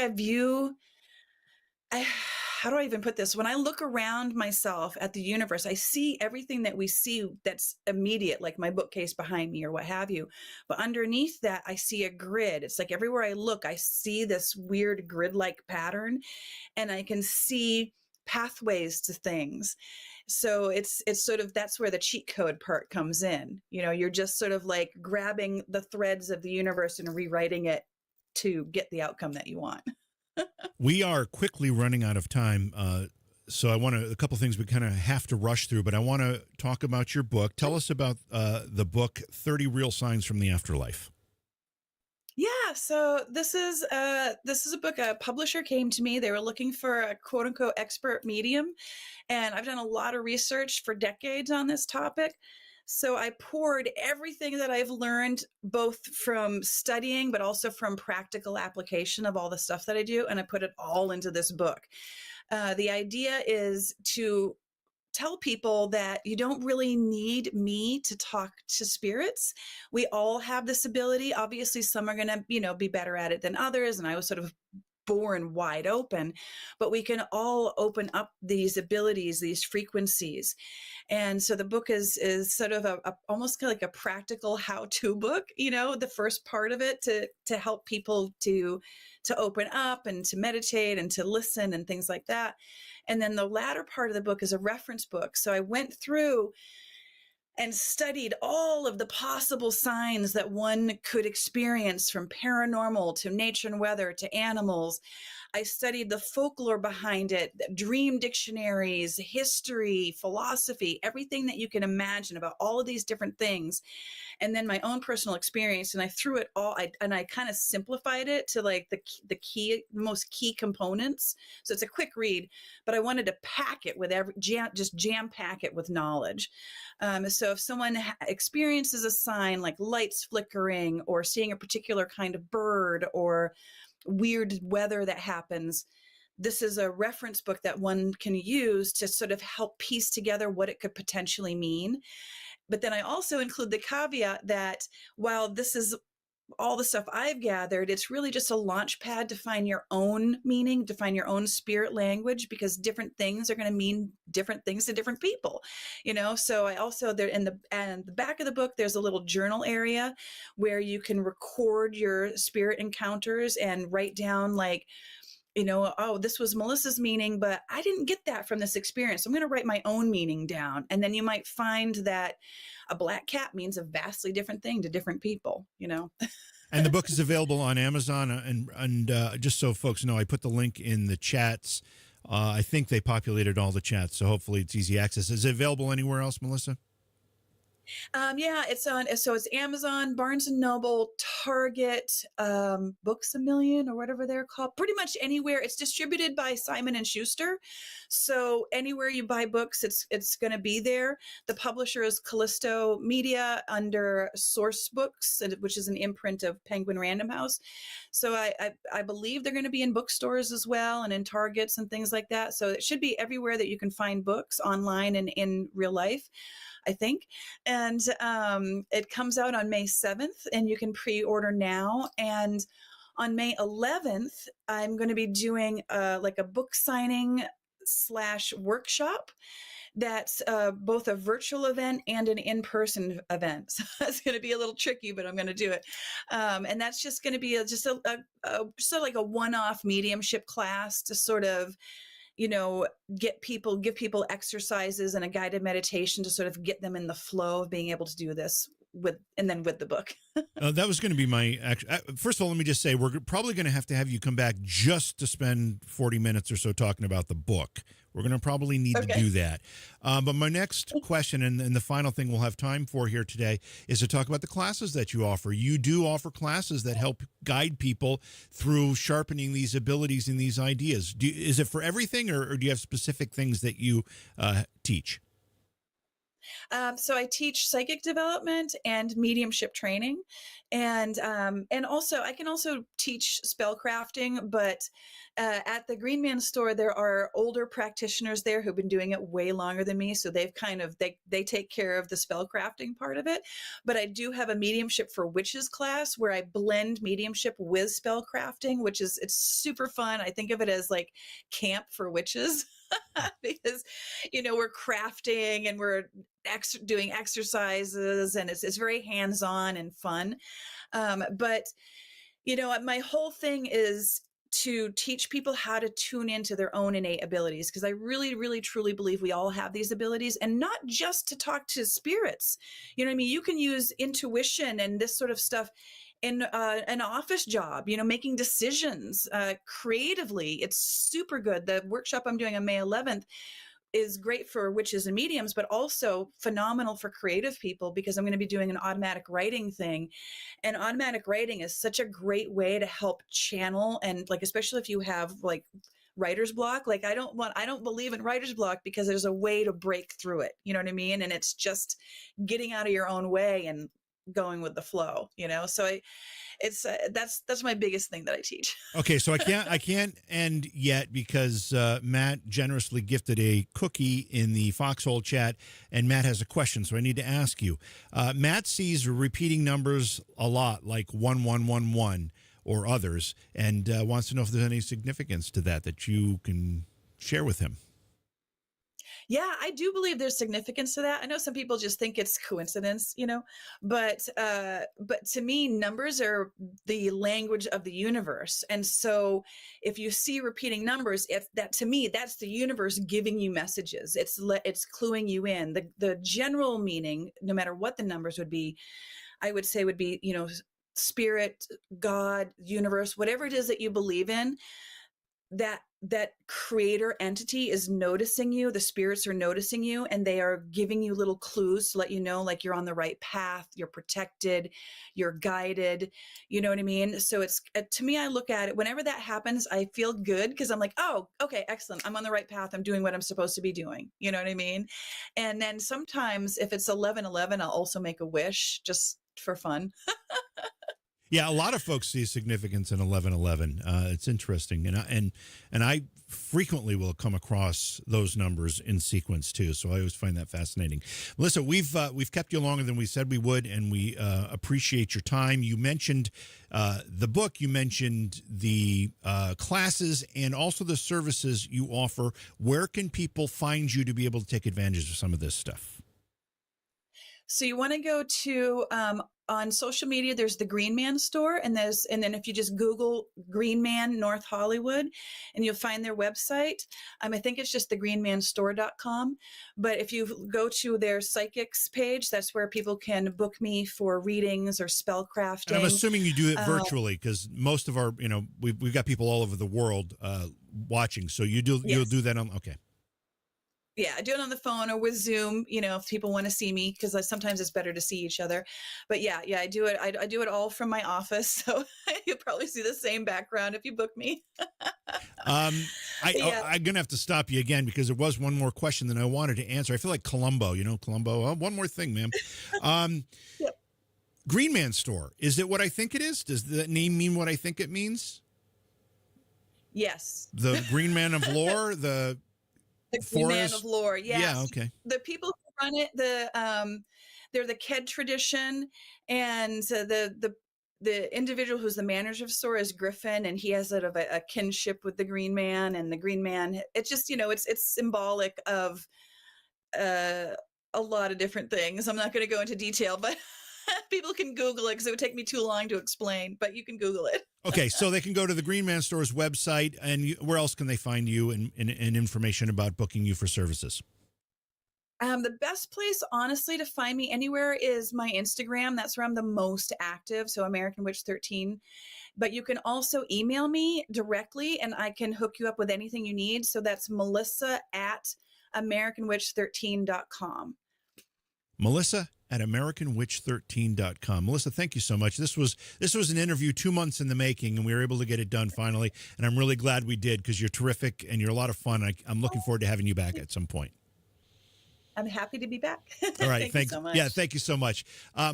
how do I even put this? When I look around myself at the universe, I see everything that we see that's immediate, like my bookcase behind me or what have you. But underneath that, I see a grid. It's like everywhere I look, I see this weird grid-like pattern, and I can see pathways to things. So it's sort of, that's where the cheat code part comes in. You're just sort of like grabbing the threads of the universe and rewriting it to get the outcome that you want. We are quickly running out of time. So I want a couple things we kind of have to rush through, but I want to talk about your book. Tell us about the book, 30 Real Signs from the Afterlife. Yeah, so this is a book. A publisher came to me. They were looking for a quote unquote expert medium, and I've done a lot of research for decades on this topic. So I poured everything that I've learned, both from studying, but also from practical application of all the stuff that I do, and I put it all into this book. The idea is to tell people that you don't really need me to talk to spirits. We all have this ability. Obviously, some are going to, be better at it than others. And I was sort of born wide open, but we can all open up these abilities, these frequencies. And so the book is sort of a almost kind of like a practical how-to book, the first part of it to help people to open up and to meditate and to listen and things like that. And then the latter part of the book is a reference book. So I went through and studied all of the possible signs that one could experience, from paranormal to nature and weather to animals. I studied the folklore behind it, dream dictionaries, history, philosophy, everything that you can imagine about all of these different things. And then my own personal experience. And I threw it all, and I kind of simplified it to like the most key components. So it's a quick read, but I wanted to pack it with just jam pack it with knowledge. So if someone experiences a sign like lights flickering or seeing a particular kind of bird or weird weather that happens, this is a reference book that one can use to sort of help piece together what it could potentially mean. But then I also include the caveat that while this is all the stuff I've gathered, it's really just a launch pad to find your own meaning, to find your own spirit language, because different things are going to mean different things to different people, So I also, there in the back of the book, there's a little journal area where you can record your spirit encounters and write down like, oh, this was Melissa's meaning, but I didn't get that from this experience. I'm going to write my own meaning down. And then you might find that a black cat means a vastly different thing to different people, And the book is available on Amazon. And just so folks know, I put the link in the chats. I think they populated all the chats, so hopefully it's easy access. Is it available anywhere else, Melissa? Yeah, it's Amazon, Barnes and Noble, Target, Books A Million or whatever they're called. Pretty much anywhere. It's distributed by Simon and Schuster, so anywhere you buy books, it's going to be there. The publisher is Callisto Media under Source Books, which is an imprint of Penguin Random House. So I believe they're going to be in bookstores as well and in Targets and things like that. So it should be everywhere that you can find books online and in real life, I think. And it comes out on May 7th, and you can pre-order now. And on May 11th, I'm going to be doing like a book signing / workshop. That's both a virtual event and an in-person event. So it's going to be a little tricky, but I'm going to do it. And that's just going to be just like a one-off mediumship class to sort of, give people exercises and a guided meditation to sort of get them in the flow of being able to do this with the book. That was going to be my first of all, let me just say we're probably going to have you come back just to spend 40 minutes or so talking about the book. We're going to probably need to do that. But my next question and the final thing we'll have time for here today is to talk about the classes that you offer. You do offer classes that help guide people through sharpening these abilities and these ideas. Is it for everything, or do you have specific things that you teach? So I teach psychic development and mediumship training, and also I can also teach spell crafting. But at the Green Man store, there are older practitioners there who've been doing it way longer than me, so they've they take care of the spell crafting part of it. But I do have a mediumship for witches class where I blend mediumship with spell crafting, it's super fun. I think of it as like camp for witches. Because we're crafting and we're doing exercises, and it's very hands-on and fun. But my whole thing is to teach people how to tune into their own innate abilities, because I really, really, truly believe we all have these abilities, and not just to talk to spirits. You can use intuition and this sort of stuff in an office job, making decisions creatively. It's super good. The workshop I'm doing on May 11th is great for witches and mediums, but also phenomenal for creative people, because I'm going to be doing an automatic writing thing. And automatic writing is such a great way to help channel, and like, especially if you have like writer's block. Like I don't believe in writer's block, because there's a way to break through it. You know what I mean? And it's just getting out of your own way and going with the flow, so it's that's my biggest thing that I teach. Okay, so I can't end yet because Matt generously gifted a cookie in the Foxhole chat, and Matt has a question, so I need to ask you. Matt sees repeating numbers a lot, like 1111 or others, and wants to know if there's any significance to that you can share with him. Yeah, I do believe there's significance to that. I know some people just think it's coincidence, but to me, numbers are the language of the universe. And so if you see repeating numbers, if that to me, that's the universe giving you messages. It's cluing you in. The general meaning, no matter what the numbers would be, I would say would be, spirit, God, universe, whatever it is that you believe in, that creator entity is noticing you. The spirits are noticing you, and they are giving you little clues to let you know, like, you're on the right path, you're protected, you're guided. You know what I mean? So it's, to me, I look at it, whenever that happens, I feel good, because I'm like, oh, okay, excellent. I'm on the right path. I'm doing what I'm supposed to be doing. You know what I mean? And then sometimes if it's 1111, I'll also make a wish just for fun. Yeah, a lot of folks see significance in 1111. It's interesting, and I frequently will come across those numbers in sequence too. So I always find that fascinating. Melissa, we've kept you longer than we said we would, and we appreciate your time. You mentioned the book, you mentioned the classes, and also the services you offer. Where can people find you to be able to take advantage of some of this stuff? So you want to go to on social media, there's the Green Man store, and then if you just Google Green Man North Hollywood, and you'll find their website. I think it's just thegreenmanstore.com. But if you go to their psychics page, that's where people can book me for readings or spell crafting. And I'm assuming you do it virtually, because most of our, we've got people all over the world watching. So you'll do that on, okay. Yeah, I do it on the phone or with Zoom, if people want to see me, because sometimes it's better to see each other. But yeah, I do it. I do it all from my office. So you'll probably see the same background if you book me. I'm going to have to stop you again, because there was one more question that I wanted to answer. I feel like Columbo, Columbo. Oh, one more thing, ma'am. Yep. Green Man Store. Is it what I think it is? Does that name mean what I think it means? Yes. The Green Man of Lore, the Green Man of Lore, yes. Yeah, okay. The people who run it, they're the KED tradition, and the individual who's the manager of the store is Griffin, and he has sort of a kinship with the Green Man, and the Green Man. It's just, it's symbolic of a lot of different things. I'm not going to go into detail, but people can Google it, because it would take me too long to explain, but you can Google it. Okay, so they can go to the Green Man Store's website, and where else can they find you and information about booking you for services? The best place, honestly, to find me anywhere is my Instagram. That's where I'm the most active, so American Witch 13. But you can also email me directly, and I can hook you up with anything you need. So that's Melissa at AmericanWitch13.com. Melissa at AmericanWitch13.com. Melissa, thank you so much. This was an interview 2 months in the making, and we were able to get it done finally. And I'm really glad we did, because you're terrific and you're a lot of fun. I'm looking forward to having you back at some point. I'm happy to be back. All right. Thank you so much. Yeah, thank you so much.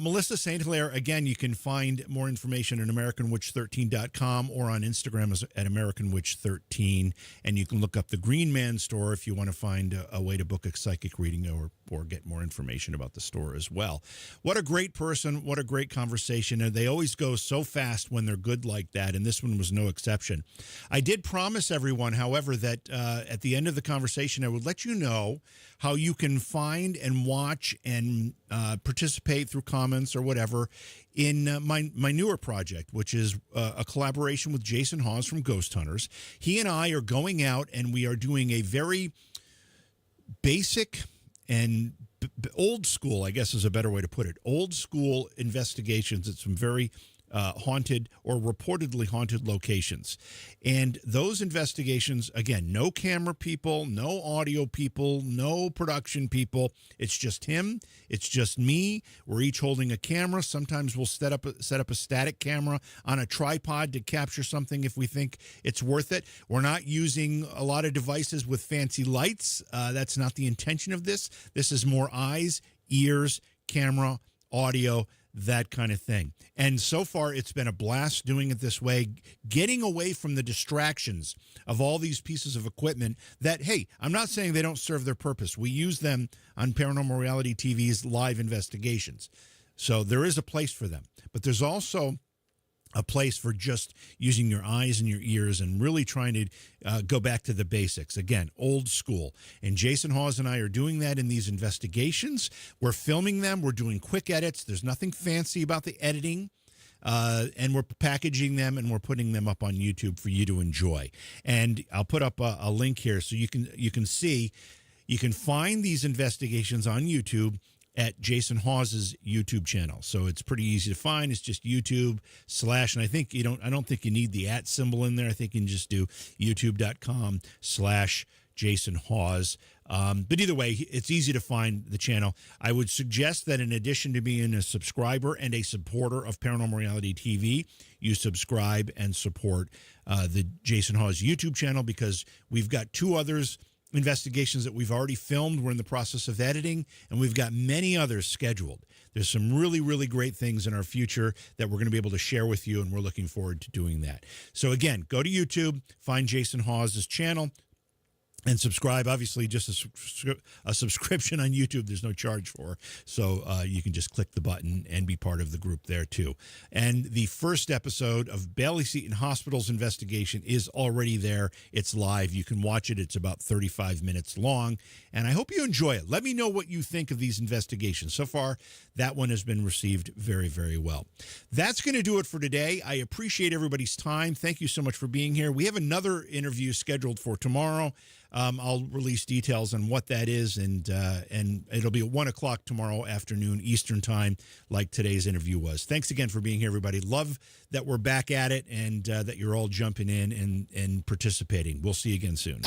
Melissa St. Hilaire, again, you can find more information at AmericanWitch13.com or on Instagram at AmericanWitch13. And you can look up the Green Man Store if you want to find a way to book a psychic reading or get more information about the store as well. What a great person. What a great conversation. And they always go so fast when they're good like that, and this one was no exception. I did promise everyone, however, that at the end of the conversation, I would let you know how you can find and watch and participate through comments or whatever in my newer project, which is a collaboration with Jason Hawes from Ghost Hunters. He and I are going out, and we are doing a very basic and old school, I guess is a better way to put it, old school investigations at some very haunted or reportedly haunted locations. And those investigations, again, no camera people, no audio people, no production people. It's just him. It's just me. We're each holding a camera. Sometimes we'll set up a static camera on a tripod to capture something if we think it's worth it. We're not using a lot of devices with fancy lights. That's not the intention of this. This is more eyes, ears, camera, audio. that kind of thing. And so far, it's been a blast doing it this way, getting away from the distractions of all these pieces of equipment that, hey, I'm not saying they don't serve their purpose. We use them on Paranormal Reality TV's live investigations. So there is a place for them. But there's also a place for just using your eyes and your ears and really trying to go back to the basics. Again, old school. And Jason Hawes and I are doing that in these investigations. We're filming them. We're doing quick edits. There's nothing fancy about the editing. And we're packaging them and we're putting them up on YouTube for you to enjoy. And I'll put up a link here so you can see, you can find these investigations on YouTube at Jason Hawes's YouTube channel. So it's pretty easy to find. It's just YouTube/ and I don't think you need the @ symbol in there. I think you can just do youtube.com/Jason Hawes. But either way, it's easy to find the channel. I would suggest that in addition to being a subscriber and a supporter of Paranormal Reality TV, you subscribe and support the Jason Hawes YouTube channel, because we've got 2 others investigations that we've already filmed. We're in the process of editing, and we've got many others scheduled. There's some really, really great things in our future that we're going to be able to share with you, and we're looking forward to doing that. So again, go to YouTube, find Jason Hawes' channel, and subscribe. Obviously, just a subscription on YouTube, there's no charge for. So you can just click the button and be part of the group there, too. And the first episode of Bailey Seton Hospital's investigation is already there. It's live. You can watch it. It's about 35 minutes long. And I hope you enjoy it. Let me know what you think of these investigations. So far, that one has been received very, very well. That's going to do it for today. I appreciate everybody's time. Thank you so much for being here. We have another interview scheduled for tomorrow. I'll release details on what that is, and it'll be at 1 o'clock tomorrow afternoon Eastern time, like today's interview was. Thanks again for being here, everybody. Love that we're back at it, and that you're all jumping in and participating. We'll see you again soon.